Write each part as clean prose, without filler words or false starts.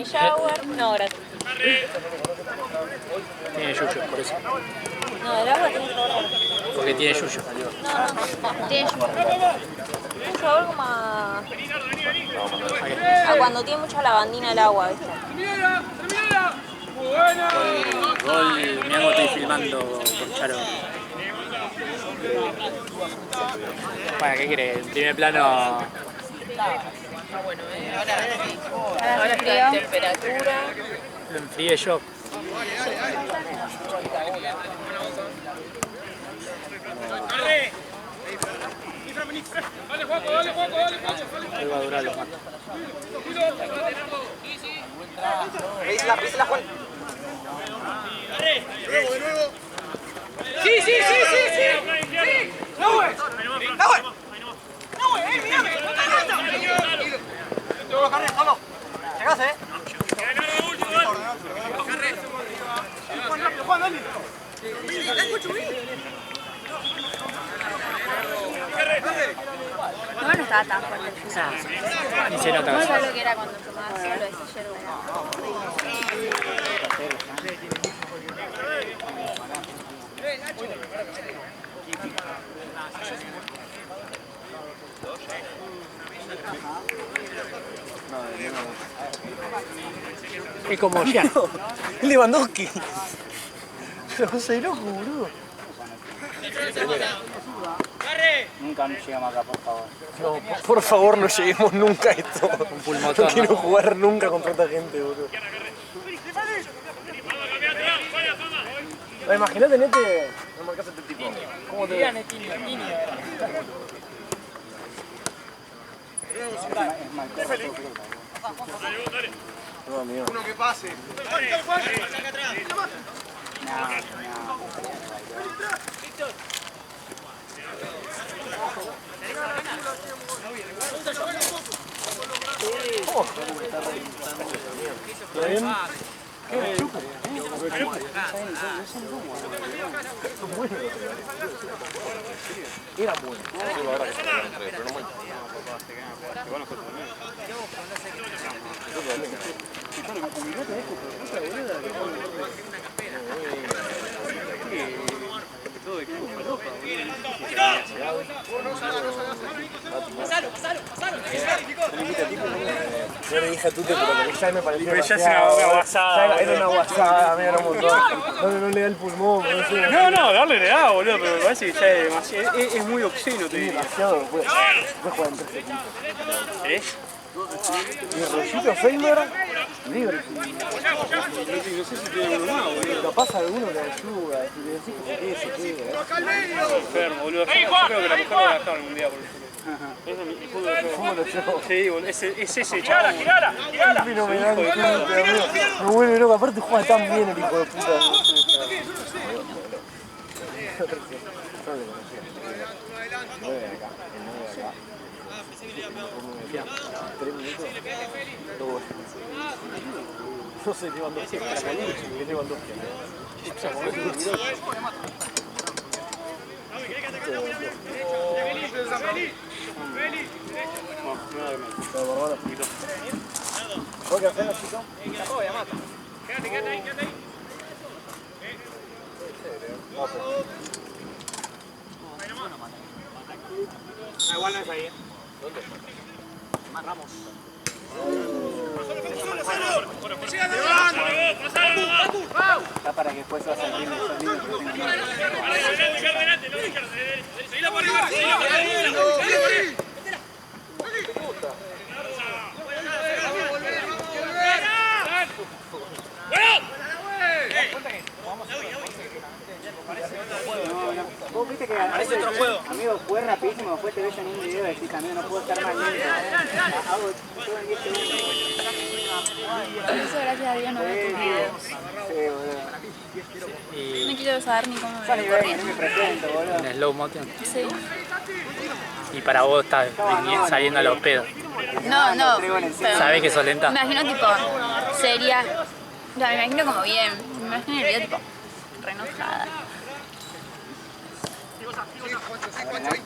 shower. No, gracias. Tiene yuyo, por eso. No, el agua tiene sabor raro. Porque tiene yuyo. No, tiene un sabor como a cuando tiene mucha lavandina el agua, ¿viste? Gol, mirá cómo estoy filmando por Charo. Bueno, ¿qué querés? En primer plano. Ahora está la temperatura. Lo enfrié yo. Ahí va a durar los matos. Revísela, Juan. De nuevo. Sí. ¡No, güey! ¡Mírame! ¡Vamos! ¡Llegás, Juan, dale. No estaba tan fuerte el fútbol. Ni se nota. No sabes lo que era cuando tomaba solo ese yerba. Es como ya. Lewandowski. Pero José loco, boludo. Nunca llegamos acá, por favor. No, por favor, no lleguemos nunca a esto. Un pulmotón. No quiero jugar nunca contra esta gente, boludo. Imagínate, Nete, no marcas a este tipo. ¿Cómo te ves? No, amigo. Uno que pase. ¿Está bien? ¿Qué? ¿Chupo? Era bueno. Pero no muy. Yo le dije a Tute, pero que ya me pareció demasiado. una guasada. Era una guasada, me era un montón. No le da el pulmón, no sé. No, darle le da, boludo, pero me parece que ya es demasiado. Es muy obsceno, te digo. Demasiado, puede jugar en 3 equipos. ¿Crees? Y el Rollito Feimer, libre. No sé si tiene uno más, boludo. Capaz alguno le ayuda, si le decís que se quede. Enfermo, boludo. Yo creo que la mejor va a estar algún día por el fútbol. Ese es mi fútbol. ¿Cómo lo llevo? Sí, boludo. Es ese chabón. ¡Girala! No me da me vuelve loco, aparte juega tan bien el hijo de puta. No sé, Lewandowski, para Calucci, que Lewandowski. ¿Qué haces, chico? Quédate ahí. Igual no es ahí. ¿Dónde? Ramos. Está para que después vas a salir Vos viste que Parece otro juego. Amigo, fue rapidísimo, después te ves en un video y decís, amigo, no puedo estar más lento. Hago todo en 10 segundos. Por eso, gracias a Dios, no veo tus videos. Sí, boludo. No quiero saber ni cómo Ya me ni voy ven, ni me corriendo. presento, boludo. En slow motion. Sí. Y para vos estás saliendo a los pedos. No. pero ¿Sabés que sos lenta? Me imagino tipo seria. O sea, me imagino como bien. Me imagino el video tipo re enojada. Sí, Juancho, ahí.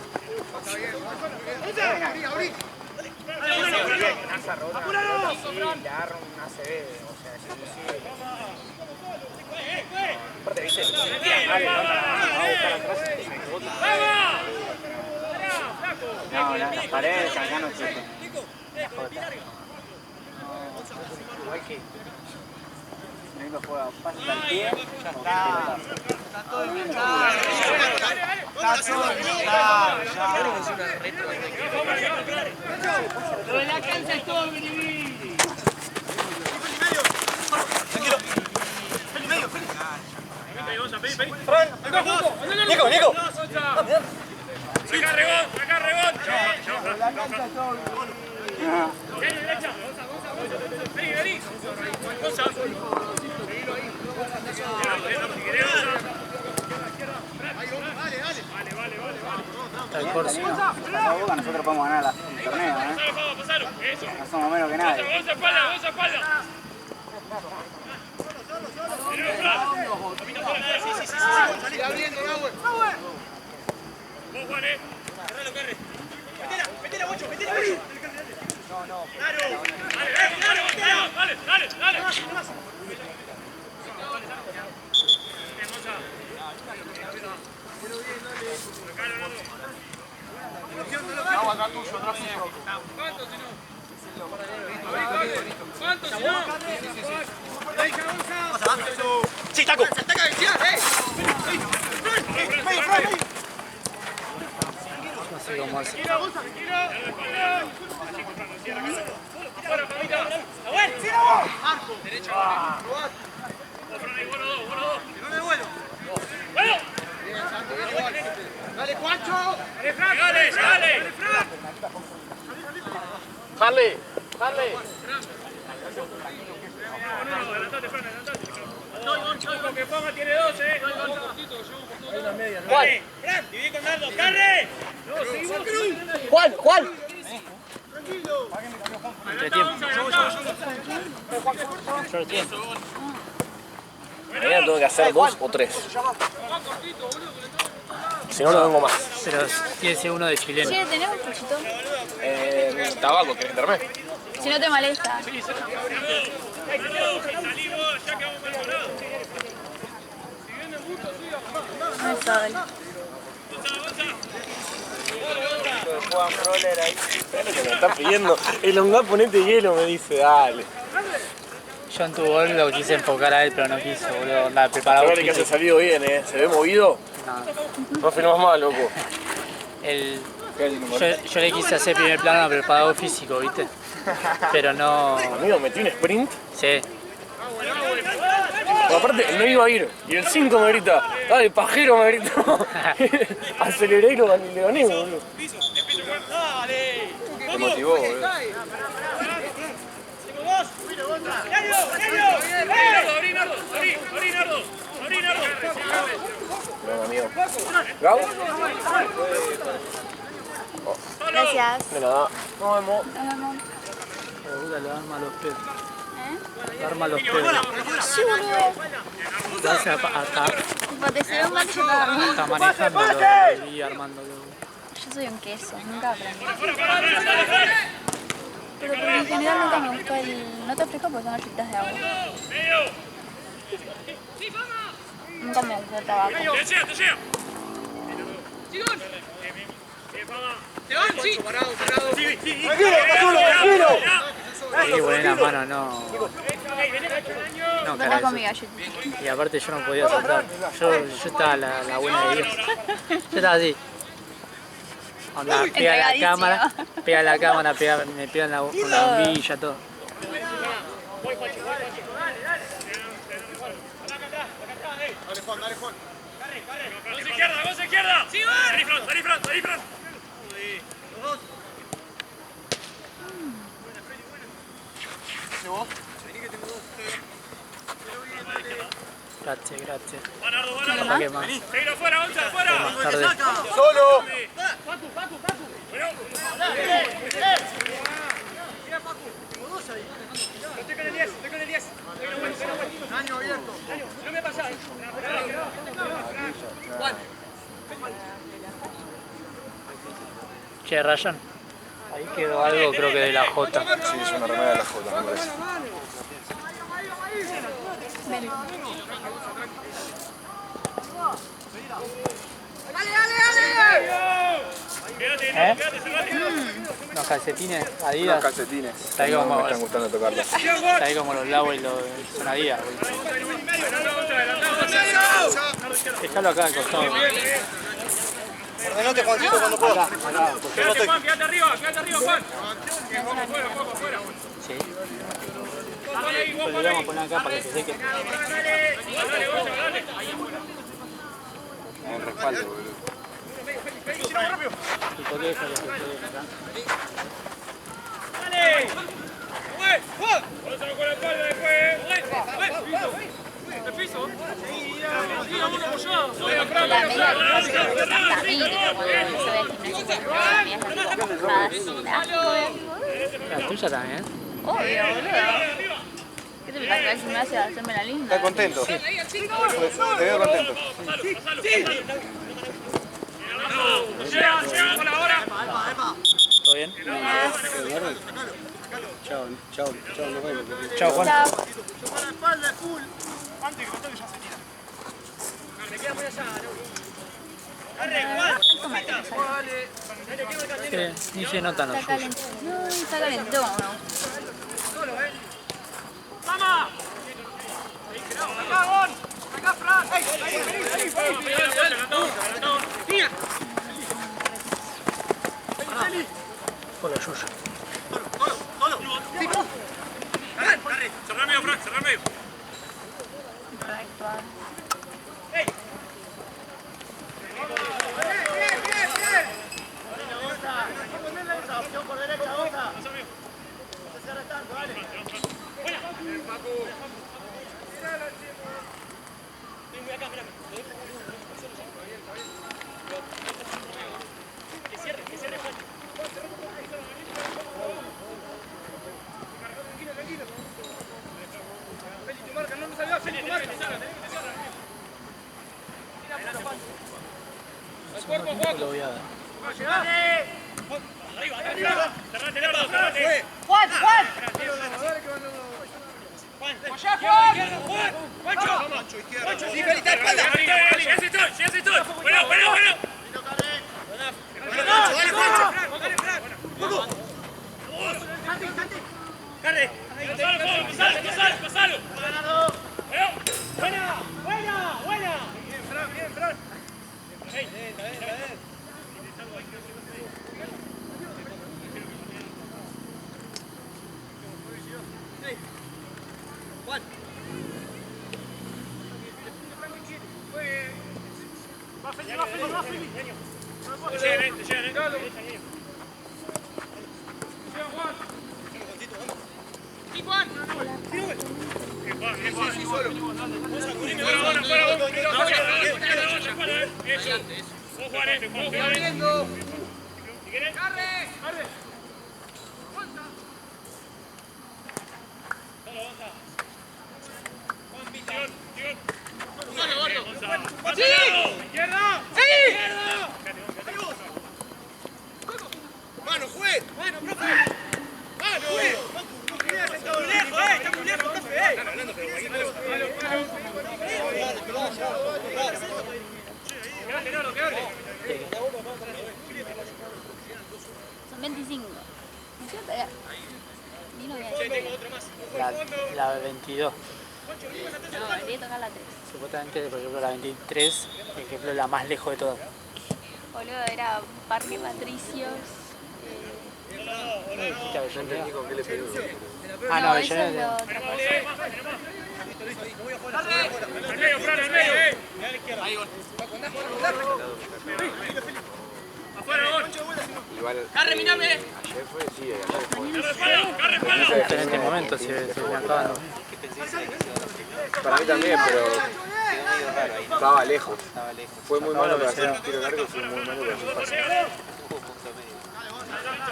Está bien. Abrí. No, las paredes acá no existen. Igual que Neymar juega pases al pie, ya está. Está todo inventado. Está todo inventado. Lo de la cancha es todo Biribiri. Nico, Nico. Saca Regón, saca Regón. La cancha es todo Biribiri. Derecha. Vení, vení. Gonza. Está el Corsi. Nosotros podemos ganar el torneo, ¿eh? No somos menos que nadie. Gonza, espalda, Gonza, espalda. Sigue abriendo, Nahuel. Vos, Juan, cerralo, Carre. Metela, Bocho, metela, Bocho. No. Claro. Dale. ¿Cuánto si no? Sí, taco. No sé cómo hace. Dale, Juancho. Dale. Harley. Adelantate, Fran, adelantate. Que ponga tiene 2, Juan. Fran, dividí con Nardo. ¡Carre! Juan. Mañana tengo que hacer 2 o 3. Si no, no vengo más. Pero tiene uno de chileno. Che, ¿tenés un chuchito? Tabaco, ¿querés meterme? Si no te molesta. Salí vos, ya quedamos mal parados. No es sol. Juan Roller ahí. Es lo que me está pidiendo. Elongá, ponete hielo, me dice, dale. Yo en tu gol lo quise enfocar a él, pero no quiso, boludo. Andaba preparado. Ahora que se salido bien, ¿se ve movido? No. No filmas más, loco. Yo le quise hacer primer plano a preparado físico, ¿viste? Pero no... Amigo, metí un sprint. Sí. Pero aparte, no iba a ir. Y el 5 me grita, dale, pajero, me gritó. Aceleré y le gané, boludo. Me motivó, boludo. Abrí, Nardo. Bueno, amigo. ¿Gabo? Gracias. De nada. Nos vemos. Nos vemos. Le arma los pedos. Le arma los pedos. Sí, boludo. Lo hace acá. Tipo, te se ve un macho y Está manejándolo y armándolo. Yo soy un queso, nunca aprendí. Pero por en general nunca me gustó el... No te fresco porque son galletas de agua. Nunca me gustó el tabaco. Te llega. Sí. Parado. ¡Tranquilo! Sí, buena mano, no. No, Venga con mi galletita. Y aparte yo no podía saltar. Yo estaba la buena de Dios. Yo estaba así. Onda, pega la cámara, me pegan la bombilla, todo. Dale, Juan. Vos izquierda. Sí, va. Salí, Fran. Grazie. Va, Nardo. ¿Para qué más? Seguilo afuera, Gonza, afuera. Más tarde. ¡Solo! Estoy con el 10. Año abierto. No me pasás. Che, Ryan, ahí quedó algo, creo que de la Jota. Sí, es una remera de la Jota, me parece. Ven. ¿Eh? Los calcetines Adidas. Unos calcetines. Está ahí No como, me están gustando tocarlos. está ahí como los Lau y los son Adidas. Dejalo acá al costado. Ordenate, Juancito, cuando puedas. Quédate, Juan, quédate arriba, Juan. Sí. Pues lo vamos a poner acá para que se seque. En respaldo, boludo. ¿Y por qué deja los calcetines acá? La media que pasa que me encanta a mí, tipo, cuando se ve el gimnasio, las mías las tengo mojadas, me da asco, La tuya también. obvio, boludo. ¿Qué te pensás que al gimnasio a hacerme la linda? ¿Estás contento? Sí. Te veo contento. ¿Todo bien? Chao, nos vemos. Chao, Juan. Chao. Sí, ni se notan los Está suyos. calentito. No, está calentito, no. Por los suyos. Cerrar medio, Frank, cerrar medio. Reactuar. Lo voy a dar. Cerrate, Nardo, cerrate. ¡Juan! Sí, Felita, espalda. Ya se estoy. Bueno. Carre. Pasalo. Buena. Bien, Fran. Juan. Va Feli. Te llegan. ¿Y Juan? Sí, solo. Si querés. ¡Carre! ¡Sí! ¡Izquierda! ¡Sí! ¡Mano, juez! ¡Mano, profe! ¡Mano! ¡Está muy lejos, profe! ¡Están hablando, pero cualquier cosa! ¡Quédate! Son 25. ¿No cierto? Ya. Ni lo voy a decir. Tengo otro más. La 22. No, olvidé tocar la 3. Supuestamente, por ejemplo, la 23, por ejemplo, la más lejos de todas. Boludo, era Parque Patricios. ¿Dijiste Avellaneda? ¿Qué le pedí? Ah, no, eso es Avellaneda. lo otra cosa. Al medio, Fran, al medio. Ahí, gol. Afuera, gol. Igual. ¡Carre, mirame! Ayer fue, sí, ayer fue. ¡Carre, espalda! En este momento se me acaban. Para mí también, pero estaba lejos. Fue muy malo para hacer un tiro largo, fue muy malo para hacer fácil.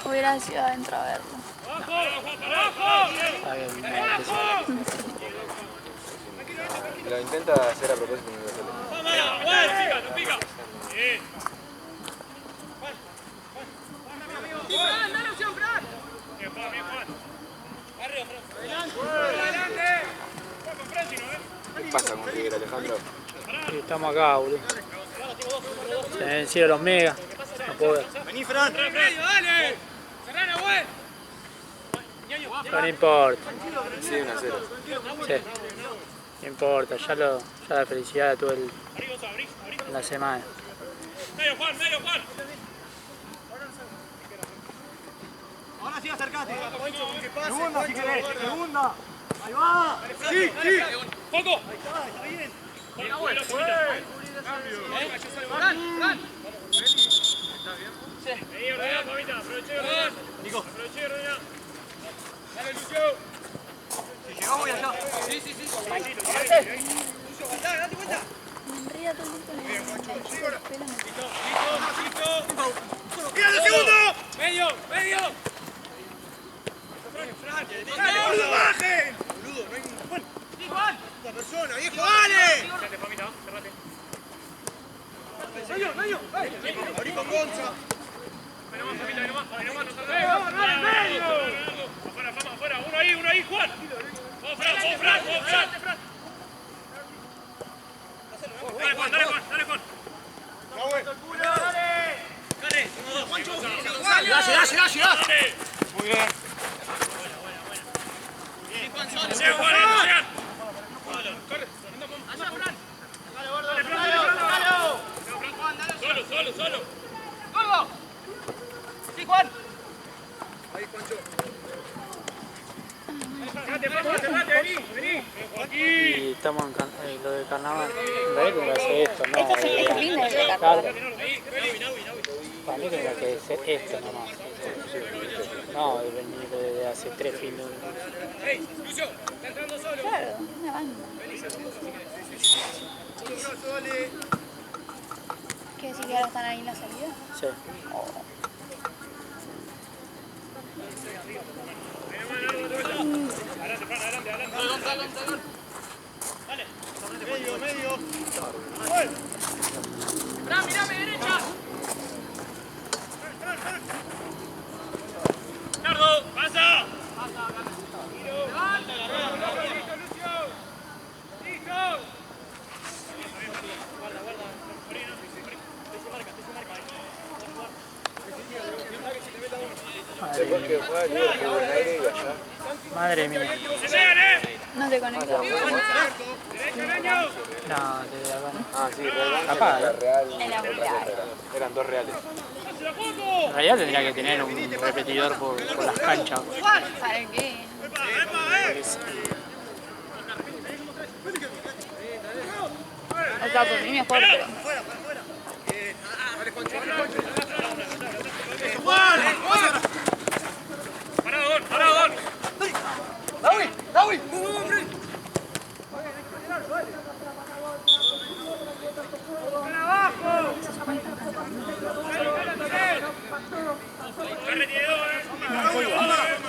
Hubiera sido adentro a verlo. Está bien, no, Lo intenta hacer a propósito y no lo sale. ¡No pica! Bien. ¡Dale opción, Fran! ¿Qué pasa con River, Alejandro? Y estamos acá, boludo. Se me vencieron los megas. No puedo ver. Vení, Fran. Dale. Cerrá, Nahuel. Pero no importa. Sí, 1-0. Sí. No importa. Ya la felicidad la tuve en la semana. Medio, Juan. Ahora sí, acercate. Segunda, si querés. Segunda. Ahí va. Sí. Foco. Ahí está bien. Nahuel. Fran. Ahí, ordená, Pavita. Aproveché y ordená. Nico. Aproveché y ordená. Dale, Lucio. Si llegamos voy allá. Sí. Lucio, date vuelta. Me enreda todo el tiempo en el pelo. Listo. ¡Mira el segundo! Medio. Fran, dale, boludo, bajen. Boludo, no hay un... Juan. Sí, Juan. Una persona, viejo, dale. Cerrate, Pamita, cerrate. Medio. Abrí con Gonza. Ahí nomás, Pamita, ahí nomás, no tardé. ¡No, medio! Afuera, uno ahí, Juan. Vamos, Fran. Dale, Juan. Dale. Juancho. Dale. Muy bien. Bien, Juan. Corre. Allá, Fran. Dale, Fran. Solo. ¡Gordo! Sí, Juan. Ahí, Juancho. Vení. Y estamos en lo de carnaval. ¿Ves? Tendrá que ser esto, no. Es lindo el de Claro. carnaval. Para mí tendrá que ser esto nomás. No, de venir de hace 3 fines. Hey, Lucio, está entrando solo. Claro, una banda. ¿Qué decir que ahora están ahí en la salida? Sí. Adelante. Dale. Medio. Fran, mirame, derecha. Fran. Nardo, pasa. Levanta. Listo, Lucio. Listo. Después que juega el Liverpool que buen aire y allá. Madre mía. No te conecto. No, desde acá no. Ah, sí, Real. Capaz, Era Real. En la Real. Eran 2 reales. En realidad tendría que tener un repetidor por las canchas. ¿Para qué? O sea, por mí mejor, pero... Parado. Dawi.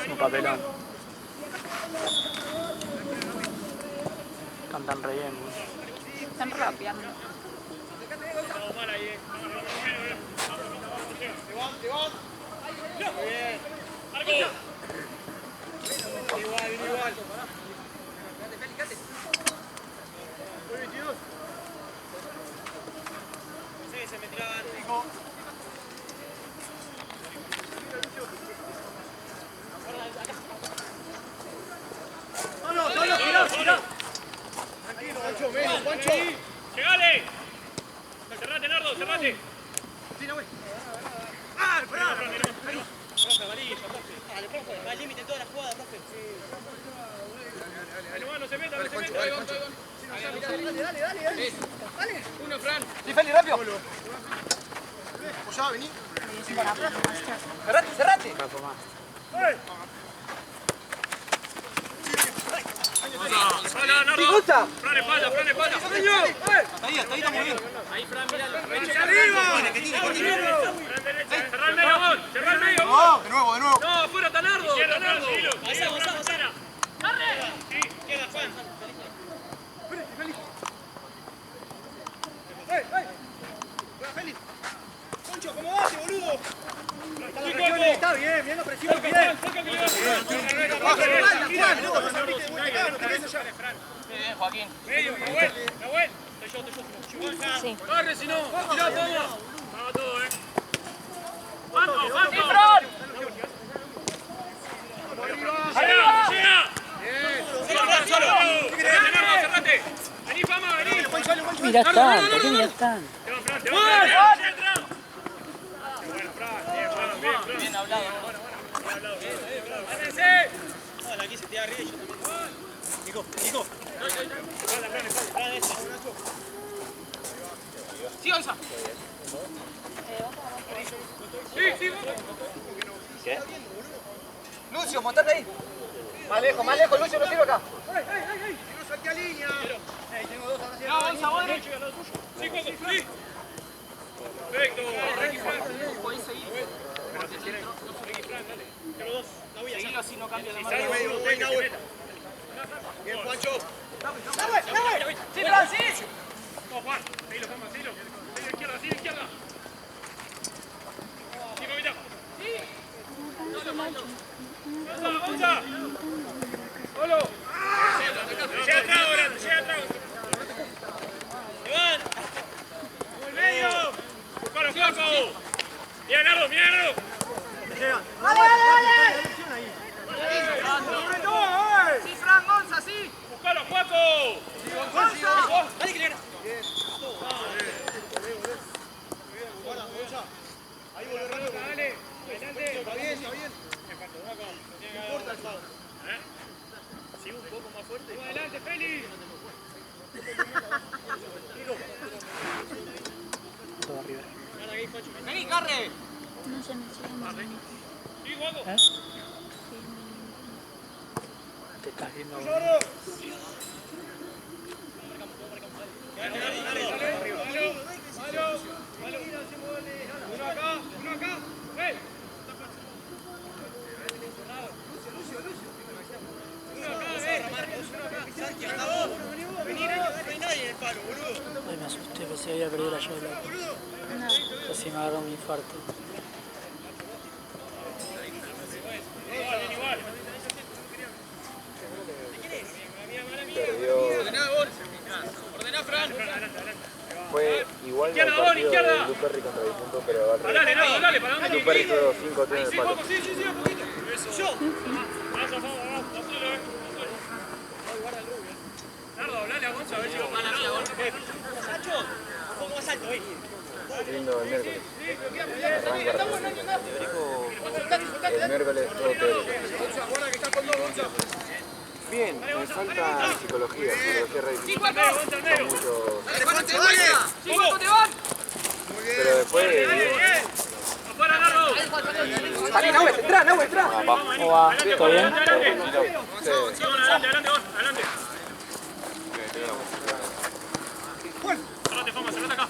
Un papelón. Cantan re bien. Están rapeando. Igual. Sí, se me tiraban. Solo, tirá. Tranquilo, Pancho. Llegale. Cerrate, Nardo, cerrate. Sí, no, güey. ¡Ah, el parado! Profe, amarillo, profe. Dale, profe, va al límite en toda la jugada, profe. Ahí nomás, no se meta. Dale. Uno, Fran. Sí, Feli, rápido. Apoyá, vení. Cerrate. Rapo más. ¡Me gusta! Fran, espalda. Ahí está muy bien. Ahí, Fran, miralo. ¡Arriba! Cerrá el medio, vos. De nuevo. No, afuera, Tanardo. Pasá. ¡Corre! Sí, queda Juan. Feli. Concho, ¿cómo vas, boludo? Está bien, la presión, bien. bien, Joaquín. Sí. Corre, si no. Tirá todo. Vamos todo, ¡Banco, banco! ¡Sí, Fran! ¡Llega! ¡Solo! ¡Cerrate! ¡Vení, Fama, vení! Mirá tanto, ¿qué mirá tanto? ¡Te va, Fran! ¡Te va, Fran! Bueno, Fran, bien, Fran, bien, Fran. Bien hablado. ¡Árense! Hola, aquí se tira arriba y yo también. Nico. Sí, Gonza. Sí, vamos. Lucio, montate ahí. Más lejos, Lucio, no sirve acá. No, Gonza, vos derecho. Sí, Juaco, sí. Perfecto. Seguilo así, no cambia la mano. Bien, Juancho. ¡Sí, Fran, sí! No, Juan. Seguilo, Fama, seguilo. Sigue izquierda. Sí, mamita. ¡Vamos! ¡Solo! ¡Llega atrás ahora! ¡Llega atrás! ¡Iván! ¡En medio! ¡Buscalo, Juaco! ¡Míralo! ¡Dale! ¡Sí, Fran, Gonza, sí! ¡Buscalo, Juaco! ¡Gonza! ¡Dale, que le gana! Ahí volvió rápido. Dale, adelante. Está bien. No importa el foul. Sigue un poco más fuerte. Adelante, Feli. Todo arriba. ¡Vení, Carre! No se me siguen. Sí, Juaco. Te estás viendo. Uno acá. ¡Ven! Ay, me asusté, pensé que había perdido la llave. Casi me agarró un infarto. Igual. Perdió. Ordená, Fran. Fue igual al Izquierda, partido izquierda. de Duperri contra Difunto, pero al revés. Dale, para dónde Duperri tiene que ir. tuvo 5 tiros en Sí, el palo. Juaco, sí, un poquito. Eso. Vamos. Nardo, hablale a Gonza a ver si lo para nada. Nacho, un poco más alto, Lindo el miércoles. Arranca el miércoles todo teórico. Bien, me falta psicología re difícil. Son muchos. Pero después bien. Afuera, Nardo. Salí, Nahuel, entrá. ¿Cómo va? ¿Todo bien? Sí. Adelante, vos, adelante. Cerrate, Fama, cerrate acá.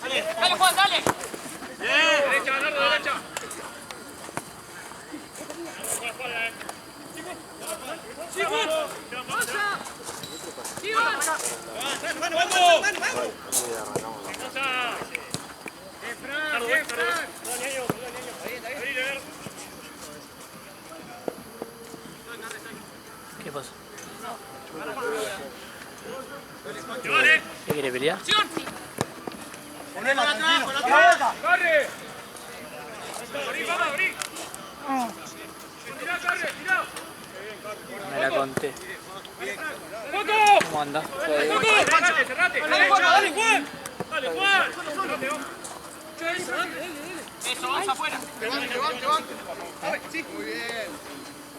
Dale, Juan, dale. Bien. Derecha, Nardo, derecha. Sí, Juan. ¿Qué pasa? Vale. ¿Qué quiere pelear? ¡Corre! ¡Abrí, vamos, abrí! ¡Tirá, corre, tirá! Me la conté. ¡Foco! ¿Cómo anda? ¡Foco! ¡Cerrate! ¡Dale, Juan! ¡Dale, Juan! ¡Dale, Juan! Eso, vamos afuera. Levante. Sí. Muy bien.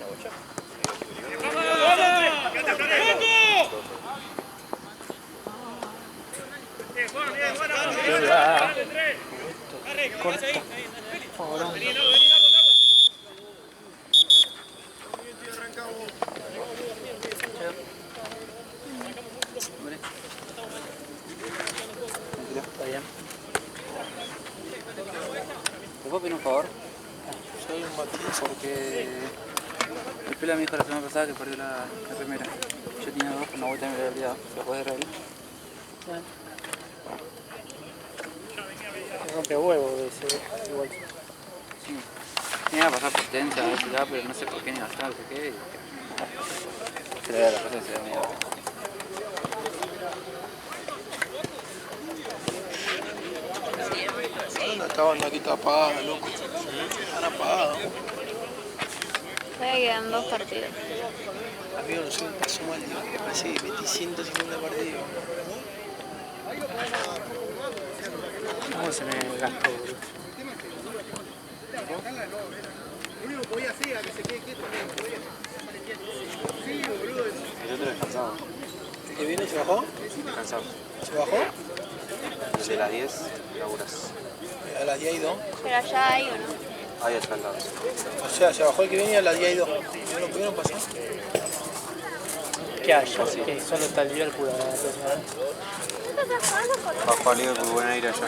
¡Vamos! ¡Foco! Bien, Juan, bien, Juan. ¡Dale, tres! Corta. Favorón. Vení, Nardo. Está bien. ¿Te puedo pedir un favor? Soy un batín porque el pela me dijo la semana pasada que perdió la remera. Yo tenía dos, una vuelta me había olvidado. ¿Se lo puedes regalar? Rompe huevo de ese igual. Sí. Me iba a pasar potencia, a ver si da, pero no sé por qué ni gastar, por qué. Se le da la cosa y se da miedo. ¿Dónde estaban? Aquí está apagada, loco. Están apagados. Todavía quedan 2 partidos. Amigo, no sé, pasó mal, tío. Hace 150 partidos. ¿Cómo se me gastó, boludo? El otro descansado. ¿El que viene se bajó? Cansado. ¿Se bajó? Desde las 10 laburas. A las 10 y 2. Pero allá hay uno. Ahí está al lado. O sea, se bajó el que venía a las 10 y 2. ¿No lo pudieron pasar? ¿Qué hay? Que solo está el Liverpool a la próxima. Bajó a Liverpool, buen aire allá.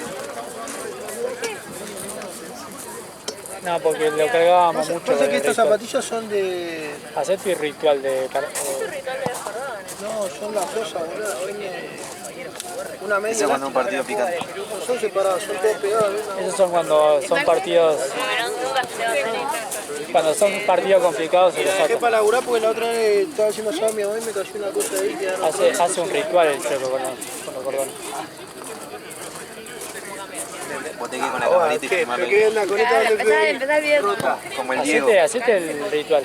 No, porque lo cargábamos mucho. Pasa que estas ritual. zapatillas son de... Hacé tu ritual de... No, son las cosas, boludo. Son de... Una media. Ese es cuando un partido picante. No son separadas, son todas pegadas. ¿Ves? Esos son cuando son partidos... Cuando son partidos complicados se los Dejé sacan. para laburar porque la otra vez estaba haciendo asado a mi mamá y me cayó una cosa ahí que Hace un ritual el choco con los cordones. Vos te quedás con la camarita y filmás ¿Pero qué onda con esta donde fue? Empezá el video. como el Diego. Hacete el ritual.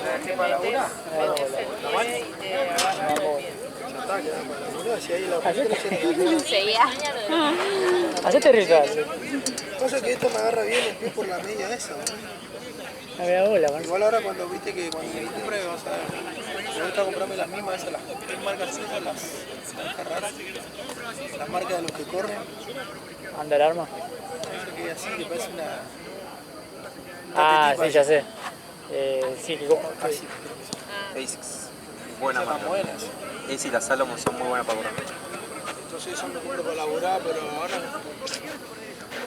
Si ahí la Seguía. Hacete el ritual. cosa que esto me agarra bien el pie por la media esa, boludo. No me da bola, man. Igual ahora cuando viste que cuando me compré, vas a ver, me gusta comprarme las mismas, esas, las marcas esas, las marcas raras, las marcas de los que corren, Under Armour. eso que así, que parece una... Ah, sí, ya sé. Sí, Así, Asics. Buena están marca. buenas. Ace y la Salomon son muy buenas para correr. Entonces eso me compro para laburar, pero ahora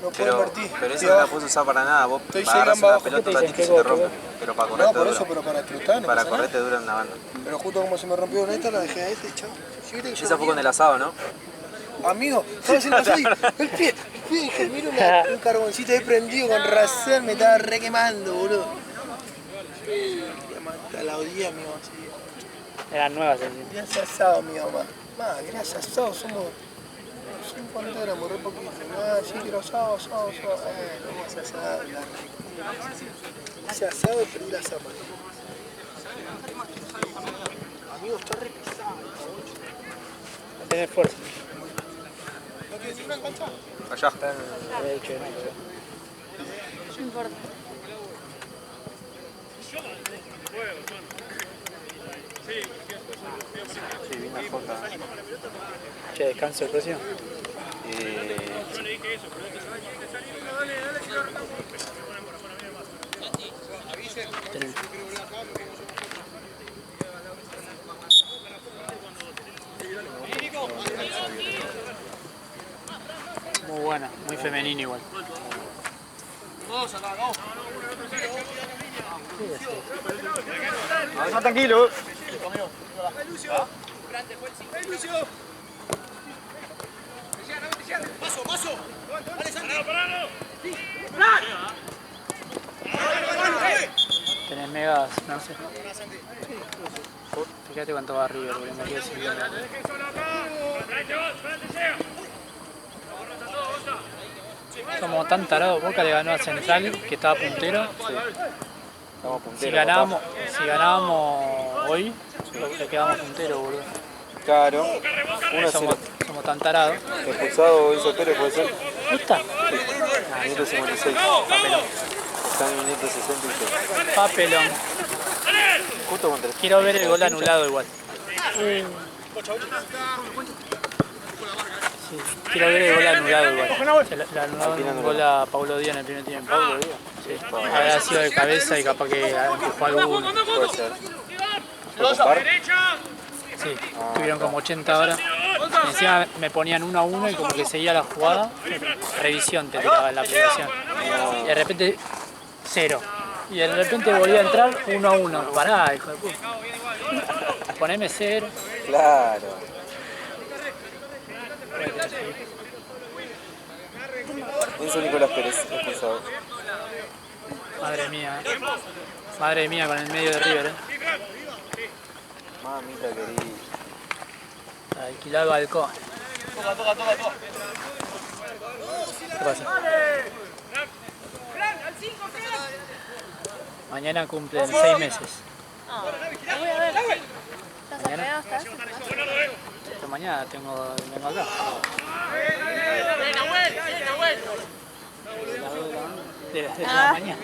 no puedo invertir. Pero esa Estoy no la abajo. puedes usar para nada. Vos Estoy agarras llegando una abajo. pelota ¿Qué un te ratito y se dicen? te rompe. Pero para correr No, te por dura. eso, pero para trotar no Para pasa correr nada. te dura una banda. Pero justo como se me rompió una esta, la dejé a este y chao. Sí, viste que yo Esa fue con el asado, ¿no? Amigo, estaba haciendo así, el pie, dije, mira un carboncito ahí prendido con razón, me estaba re quemando, boludo. La odié, amigo, así. Eran nuevas, así. Gracias asado, mi mamá. Gracias asado, somos... ¿Cuánto éramos? Re poquito. Sí, quiero asado. Vamos a asado, ese asado y perdí la zapa. Amigo, está re pesado. No tenés fuerza. ¿No quieres ir una cancha? Allá. De hecho, No importa. Sí, vi una foto. che, descanso el próximo. Muy buena, muy femenina igual. Está tranquilo. Tenés megas, no sé. Fíjate cuánto va River, porque me quedé sin ver. Somos tan tarados. Boca le ganó a Central, que estaba puntero. Estamos Si punteros. ganábamos hoy, le quedamos punteros, boludo. Claro. 1-0. Somos tan tarados. Expulsado Enzo Pérez, puede ser. ¿Gusta? Minuto 56. Está en minuto 66. Papelón. Justo contra el... Quiero ver el gol anulado igual. Sí, quiero ver el gol anulado igual. Se le anularon un gol a Paulo Díaz en el primer tiempo. Sí. Había sido de cabeza y capaz que empujó al gol. Puede ser. Sí, tuvieron como 80 horas. Y encima me ponían 1-1 y como que seguía la jugada. Revisión te tiraba en la aplicación. Y de repente 0. Y de repente volvía a entrar 1-1. Pará, hijo de puta. Poneme 0. Claro. Enzo Nicolás Pérez, expulsado. Madre mía, madre mía con el medio de River, Mamita querida. Alquilar el balcón. Toca. ¿Qué pasa? Mañana cumplen 6 meses. Lo voy a ver. ¿Estás Mañana. afeado? ¿Estás? Yo mañana vengo acá. De la mañana,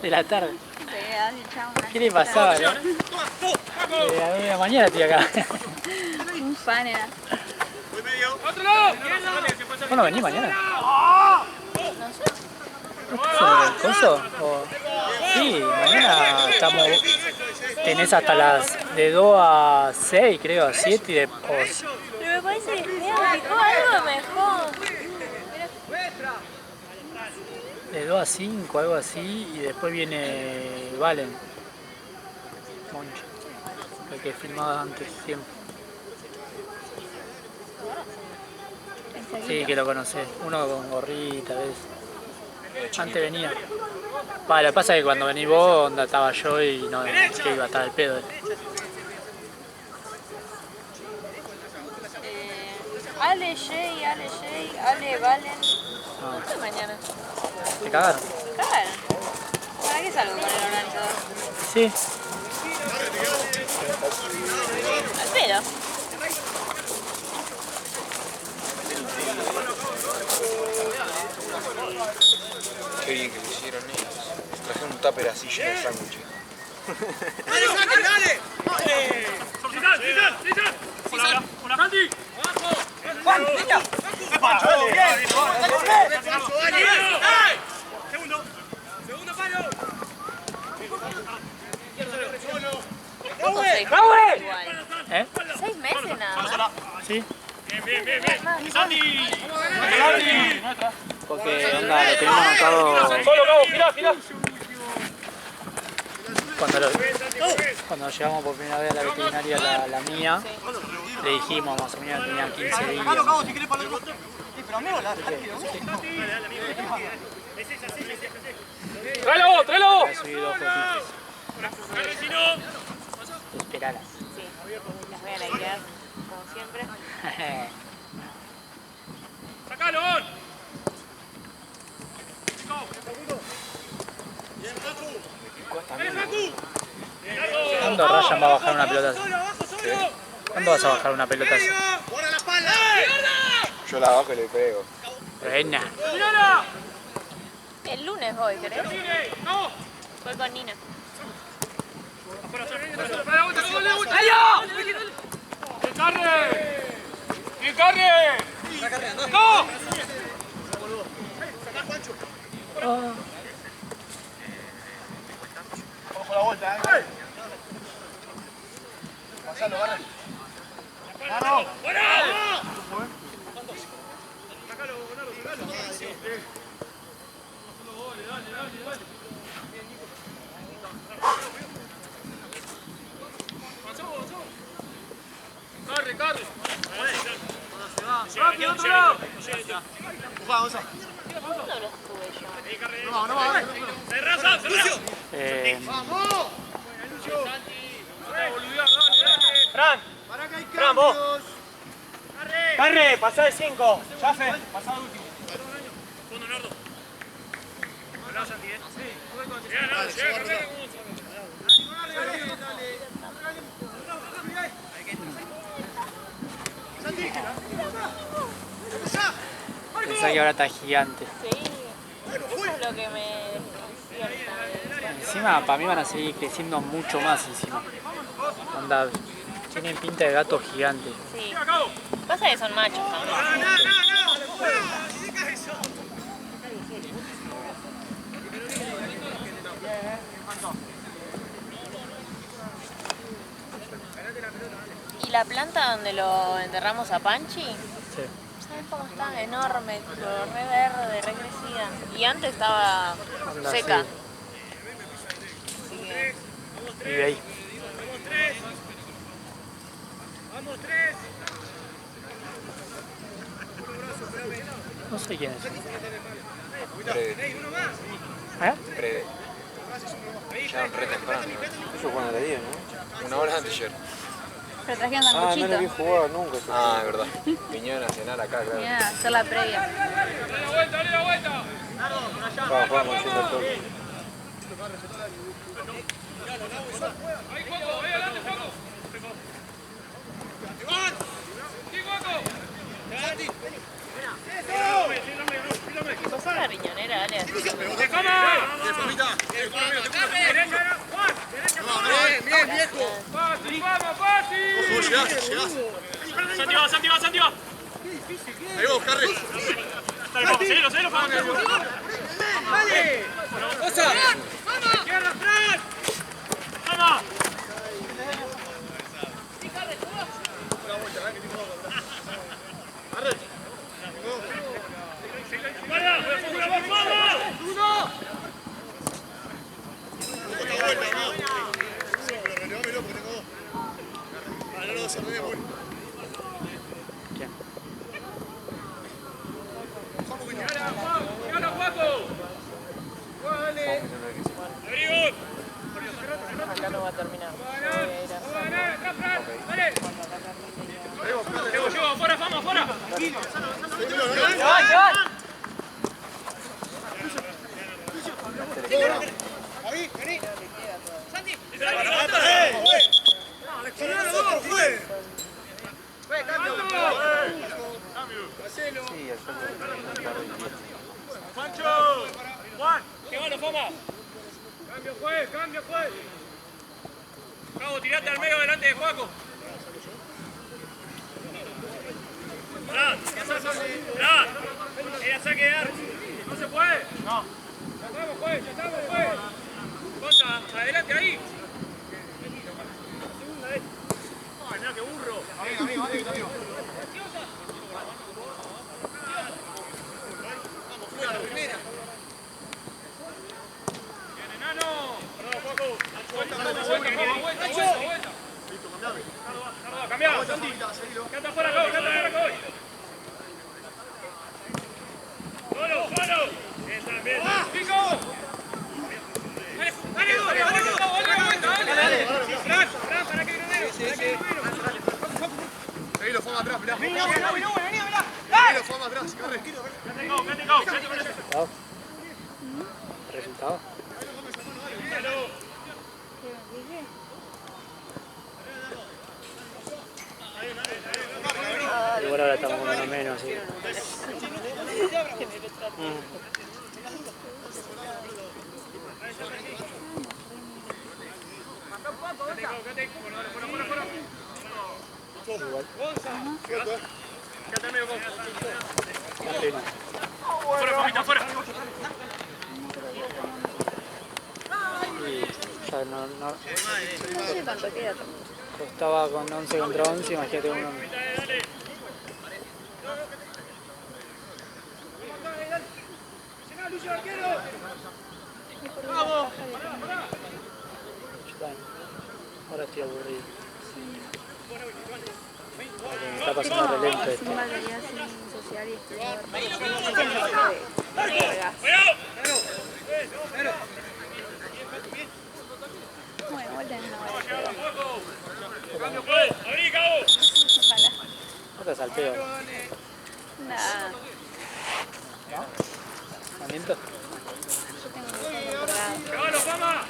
de la tarde. Sí, has echado una ¿Qué le pasaba, no? De la 2 de la mañana estoy acá. un fan era. ¿Vos no venís mañana? No sé. ¿El coso? Sí, mañana estamos. Tenés hasta las de 2 a 6, creo, a 7 y después. Pero me parece que me aplicó algo mejor. De 2 a 5, algo así, y después viene Valen. Moncho. El que filmaba antes, siempre. Sí, que lo conocés. Uno con gorrita, ¿ves? Antes venía. Lo que pasa es que cuando venís vos, onda, estaba yo y no, que iba a estar el pedo. Ale, Jay, Ale, Valen. No. ¿Qué mañana? ¿Te cagaron? Claro. ¿Para qué salgo con el organizador? Sí. Al pedo. Qué bien que lo hicieron ellos. Trajeron un tupper así lleno de sándwiches. ¡Dale! ¡Hola, Santi! ¡Juan, niña! ¡Segundo palo! Poco 6 meses igual. ¿Eh? 6 meses nada más. Sí. Bien. ¡Santi! Porque onda, lo tenemos anotado. ¡Solo, Cabo! ¡Girá! Cuando llegamos por primera vez a la veterinaria, la mía, le dijimos más o menos que tenía 15 días. Si querés para el otro. Pero amigo, ¡Tráelo! He subido 2 fotitos. Esperala. Sí. Las voy a likear, como siempre. ¡Sacalo! ¿Cuándo Ryan va a bajar una pelota así? ¿Cuándo vas a bajar una pelota así? ¡Guarda la espalda! Yo la bajo y le pego. Buena. El lunes voy, ¿querés? Voy con Nina. ¡El carre! ¡No! Vamos con la vuelta, Pasalo, agarra. ¡Mano! Carre. ¡Rápido, otro lado! Vamos. ¿Cuándo los tuve yo? Vamos. ¡Cerrá! ¡Vamos! Fran, vos. Carre, pasá de 5. Chafe, pasá de último. Fondo, Nardo. Hola, Santi, Pensá que ahora está gigante. Sí. Eso es lo que me despierta. Encima, para mí van a seguir creciendo mucho más encima. Onda, tienen pinta de gato gigante. Sí. Pasa que son machos también. ¿Y la planta donde lo enterramos a Panchi? Sí. ¿Sabes cómo está? Enorme, re verde, re crecida. Y antes estaba Onda, seca. sí. Así que... Vive ahí. Vamos, 3. No sé quién es. Prede. ¿Eh? Prede. Ya re temprano. Eso cuando le digo, ¿no? Una hora antes ayer. Pero trajeron Ah, no sanguchito. le vi jugar nunca. Ah, es verdad. Vinieron a cenar acá, claro. Vienen a hacer la previa. Dale la vuelta, dale la vuelta. Estaba jugando haciendo todo. Ahí, Juaco, ahí adelante, Juaco. ¡Iván! ¡Sí, Juaco! Sos una riñonera, dale. ¡Te coma! ¡Derecha, Juan! ¡Derecha! Bien, viejo. ¡Fácil, vamos, fácil! Llegás. Santi va. Ahí vos, Carles. Dale, vamos, seguilo, vamos. Dale. ¡Osa! ¡Izquierda, Fran! ¡Vamos! ¡Guarda! ¡Vamos! ¡Gana, Juaco! ¡Abrigo! Acá no va a terminar. ¡Dale! Llego, afuera, vamos, afuera. Ahí, vení. Santi. Pancho. Juan. ¡Qué bueno, Foma! Cambio, juez. Cabo, tirate al medio delante de Juaco. Era saque de arco. ¿No se puede? No. Ya estamos, juez. Contra, adelante ahí. Segunda vez. Ay, mira qué burro. Amigo. Bien, enano. Perdón, Juaco. Vuelta. Listo, cambiame. Cambiado, Santi. Canta fuera, voy. ¡Solo! ¡Bien! ¡Pico! ¡Dale! ¡Fran, para que granero! Ahí lo fue atrás, mirá. ¡Vení! Ahí lo fue atrás, Carles. ¿Resultado? Igual ahora estamos con uno menos, así. ¡Fuera! Y ya no No sé cuánto queda. costaba con 11 contra 11, imagínate uno. Ahora estoy aburrido. Me está pasando re lento esto. Valeria sin social y bueno, vuelta en una hora. ¡Abrí, Cabo! Ojalá. No te salteo. Nada. ¿No miento? Yo tengo un borrado. ¡Llévalo, Fama!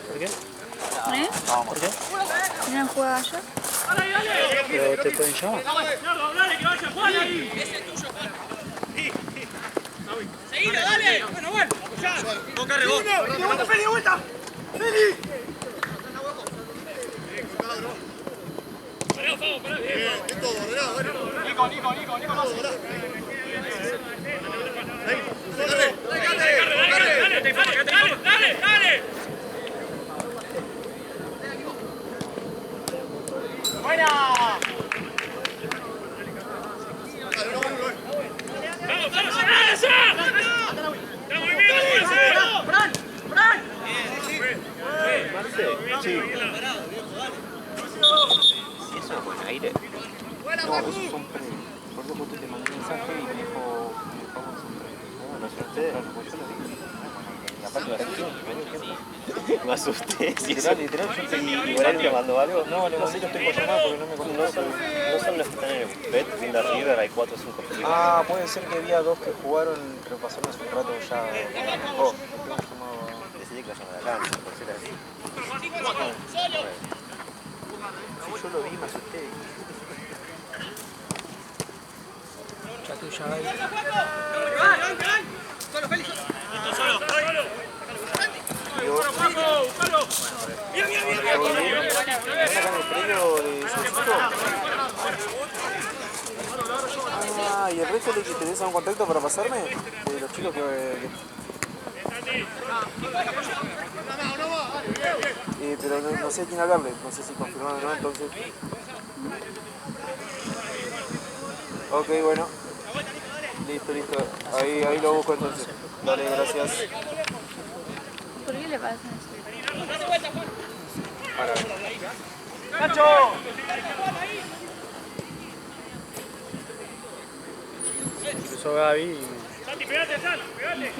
¿Por qué? ¿Eh? ¿Por qué? ¿No juega yo? Pero te pueden llamar. ¡Dale, que vaya Juan ahí! ¡Ese es tuyo, Juan! ¡Seguilo, dale! ¡Bueno! ¡No cargue vos! ¡Vuelta, Feli, vuelta! ¡Feli! ¡Pará, Fabo, pará! Es todo, ordenado, dale. Nico, ¡Dale! ¡Buena! esos son pre. Por eso justo te mandé un mensaje y me dijo son pre. No sé ustedes. Pues yo lo vi. Aparte me asusté. Literal, yo igual te mandó algo. No sé, yo estoy por llamar porque no me contestó. No son los que están en el bet viendo River, hay 4 o 5 películas. Ah, puede ser que había 2 que jugaron, pero pasaron hace un rato ya. Decidí que vayan a la cancha, por ser así. Yo lo vi y me asusté. Ya tuya, Gaby. Solo, Félix. Solo. Bien. Ah, ¿y el resto le tenés un contacto para pasarme? De los chicos que... pero no sé a quién hablarle, no sé si confirmaron o no, entonces... Ok, bueno. Listo. Ahí lo busco entonces. Dale, gracias. ¿Por qué le pasa? ¡Nacho! Cruzó Gaby y... Santi, pegate, Santi, pegate.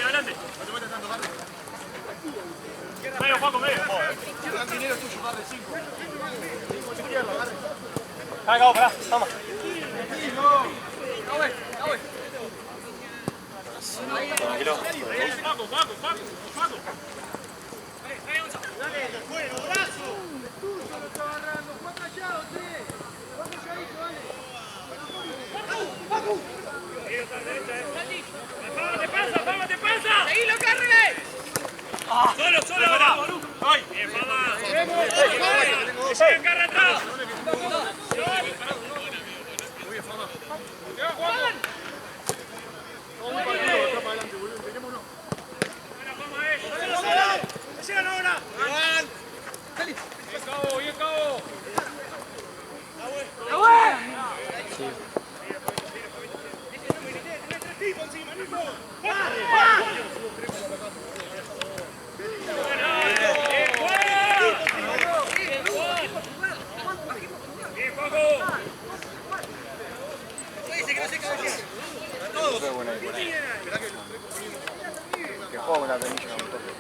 Adelante. Medio, Juaco, medio. El dinero es tuyo, más de 5. Acá, pará, vamos. Tranquilo. Paco. ¡Fama, te pasa! ¡Seguilo, Carre! ¡Solo ahora! ¡Ay! ¡Bien, Fama! ¡Que sigue Carre atrás! Muy bien, Fama. ¡Llega, Juan! ¡Buena, Fama, ¡Sigan ahora! Félix. ¡Bien, Cabo! Sí. Que juega con la penilla un toque.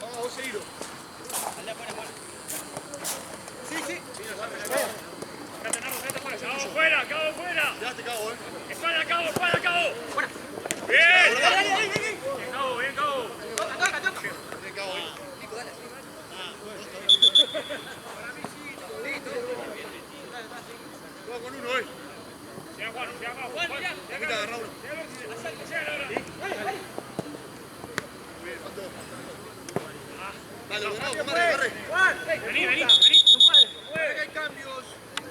Vamos, seguido. Sí. ¡Cabo fuera! Quedaste, Cabo, ¡Espalda, Cabo! Fuera. ¡Bien! Dale. ¡Bien, Cabo! Bien, Cabo, Nico, dale. Listo. Juega con uno, Siga Juan. Mira, agarra uno. Dale, ordenado, Comare, agarre. Vení. No puede. Hay cambios.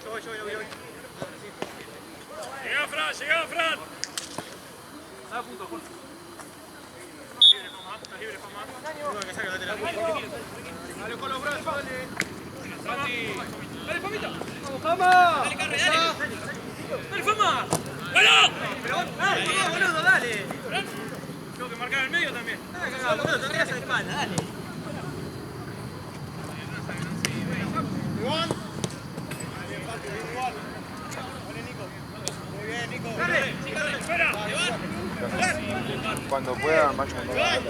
Yo voy. Llega Fran. Está a punto, Juan. Estás libre, Fama. No, que saca, dale. Dale con los brazos, dale. Dale, Famita. Vamos, Fama. Dale, Carre, dale. Dale, Fama. ¡Bueno! Boludo, dale. Tengo que marcar el medio también. Boludo, te arriesgas a la espalda, dale. Igual. Muy bien, Nico. Dale. ¡Fuera! Cuando pueda, macho, cuando pueda.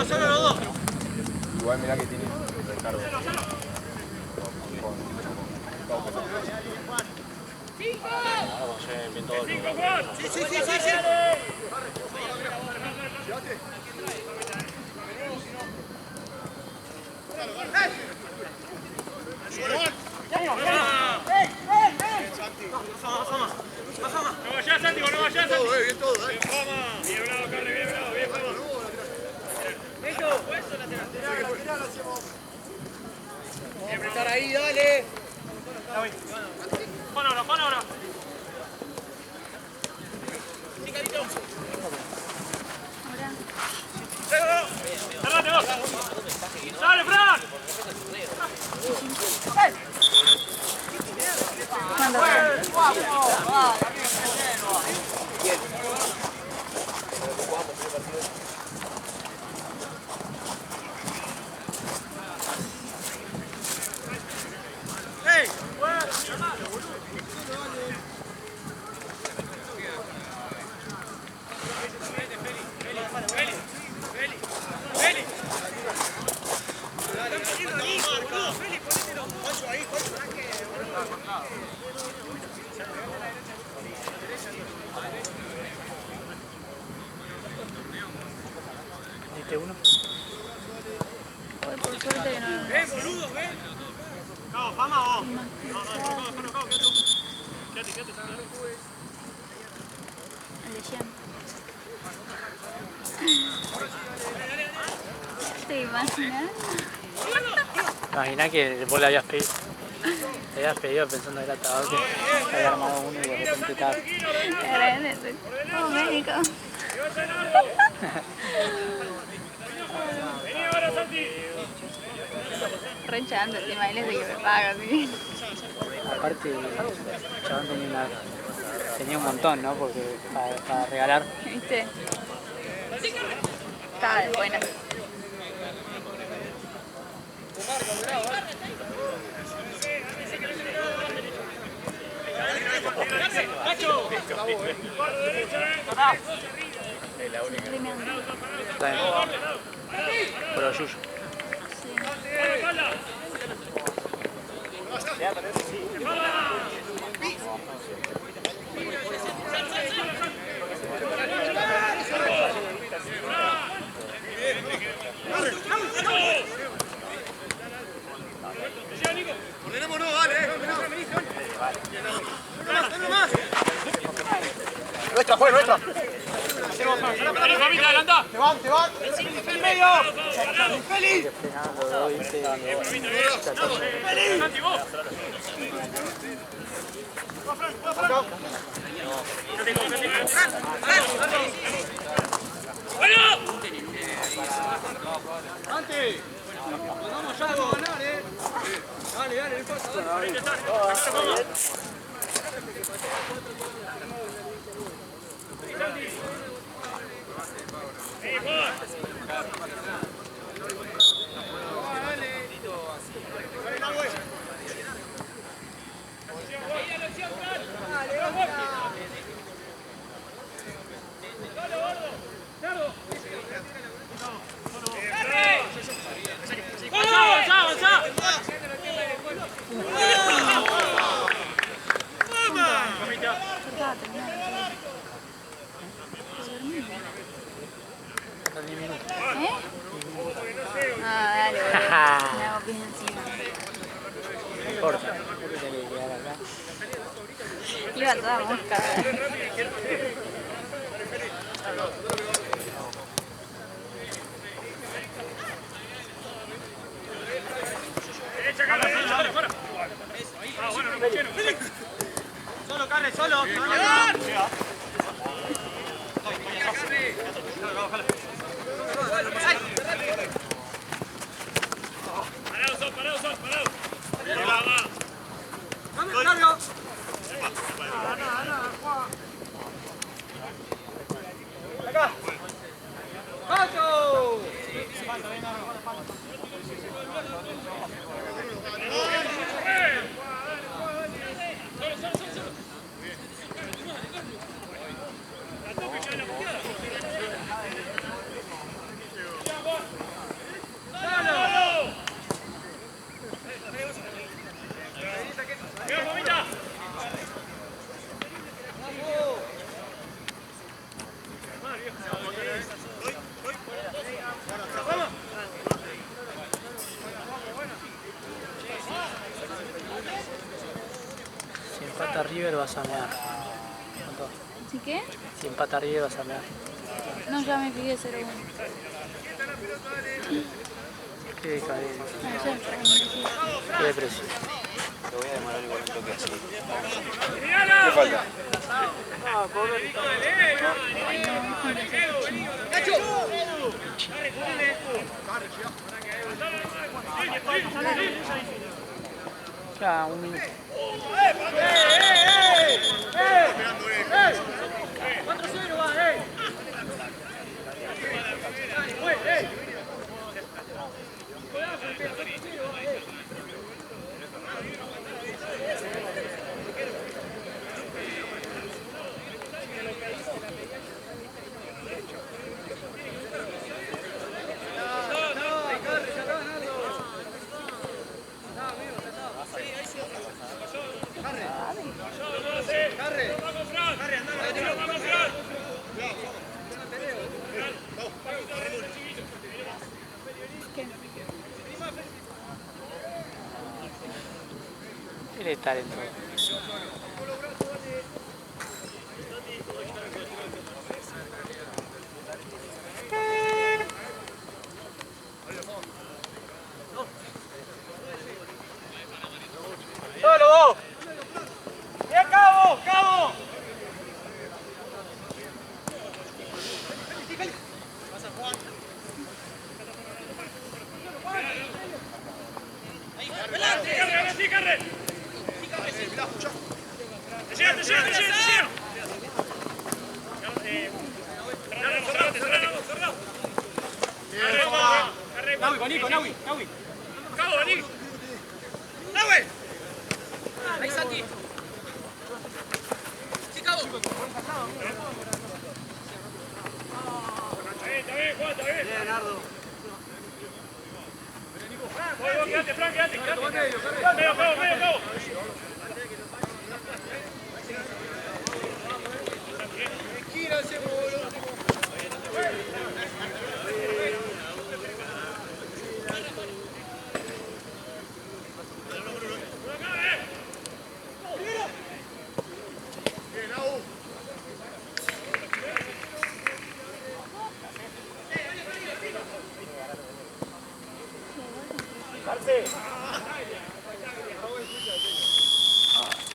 Solo los dos. Igual mirá que tiene recargo. ¡Cinco, Juan! Sí. ¡No vayas, Santi! ¡No vayas, Santi! Bien todo, Bien, Fama. Bien bravo, Carre, bien Fama. Apretar ahí, dale. Juan ahora. ¡Cerrate vos! ¡Dale, Fran! ¿Diste uno? Hoy por suerte que no. Boludos, ven. Cabo, fama vos. No, quédate, Leyendo. ¿Te imaginas? Imaginá que vos le habías pedido pensando que era tabaco, que había armado uno y de repente estaba. Agradece. Oh, médico. Vení ahora, Santi. Rechando, te imaginas de que me pagas, ¿sí? Aparte, el chabón tenía un montón, ¿no? Porque para regalar. ¿Viste? Estaba de buena. Está bien. Por lo suyo. Ordenémonos, dale. Más. Nuestra, fue nuestra. Mamita, adelanta. Te van. ¡En medio! ¡Feli! ¡Santi, vos! ¡Bueno! ¡Ante! Vamos ya a ganar, Dale, no importa, dale. Ah, dale, boludo. Me hago pis encima. No importa, no tenés que quedar acá. Iba toda mosca. Solo, Carles, solo. Parados. ¡Vamos, Carlos! ¡Acá! ¡Pacho! Si empata River vas a mear. ¿Sí qué? Si empata River vas a mear. No, ya me fijé 0-1. Qué cadena. Qué depresión. Lo voy a demorar igual un toque así. ¿Qué falta? Ya, un minuto. Él es talentoso. ¡Solo vos! ¡Bien, Cabo! ¡Cabo! ¡Adelante! ¡Carre! ¡Te llega! Nahui, Nico, Nahui. Cabo, vení. Nahui. Ahí, Santi. Sí, Cabo. Está bien, Juan, está bien. Bien, Nardo. Quédate, Fran, quédate. Medio, Cabo.